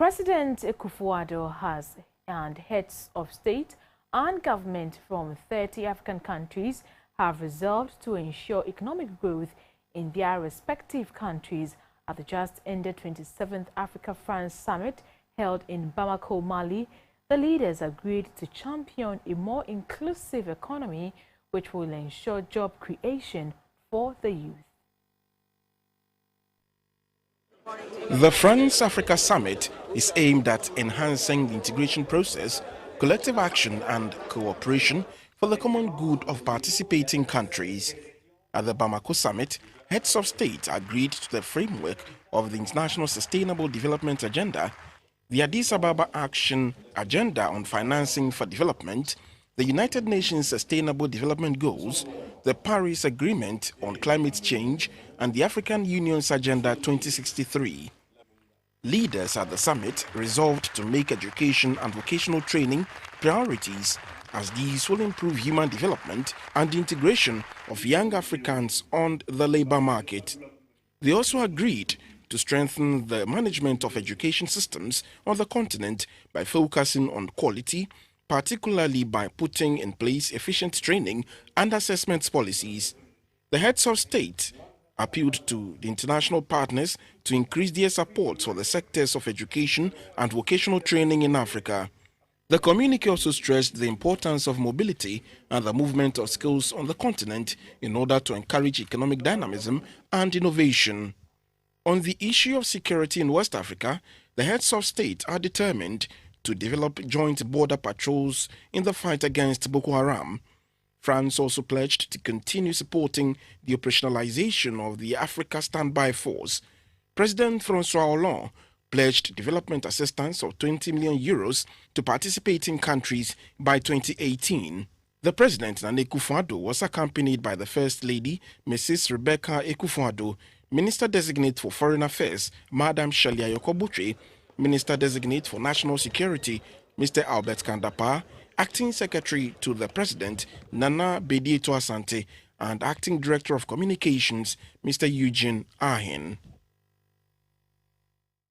President Akufo-Addo and heads of state and government from 30 African countries have resolved to ensure economic growth in their respective countries at the just-ended 27th Africa-France Summit held in Bamako, Mali. The leaders agreed to champion a more inclusive economy which will ensure job creation for the youth. The France-Africa Summit is aimed at enhancing the integration process, collective action and cooperation for the common good of participating countries. At the Bamako Summit, heads of state agreed to the framework of the International Sustainable Development Agenda, the Addis Ababa Action Agenda on Financing for Development, the United Nations Sustainable Development Goals, the Paris Agreement on Climate Change, and the African Union's Agenda 2063. Leaders at the summit resolved to make education and vocational training priorities, as these will improve human development and the integration of young Africans on the labor market. They also agreed to strengthen the management of education systems on the continent by focusing on quality, particularly by putting in place efficient training and assessment policies. The heads of state appealed to the international partners to increase their support for the sectors of education and vocational training in Africa. The communique also stressed the importance of mobility and the movement of skills on the continent in order to encourage economic dynamism and innovation. On the issue of security in West Africa, the heads of state are determined to develop joint border patrols in the fight against Boko Haram. France also pledged to continue supporting the operationalization of the Africa Standby Force. President François Hollande pledged development assistance of 20 million euros to participating countries by 2018. The president, Akufo-Addo, was accompanied by the First Lady, Mrs. Rebecca Akufo-Addo, Minister-designate for Foreign Affairs, Madam Shalia Yokobuche, Minister-designate for National Security, Mr. Albert Kandapa, Acting Secretary to the President, Nana Bedieto Asante, and Acting Director of Communications, Mr. Eugene Ahin.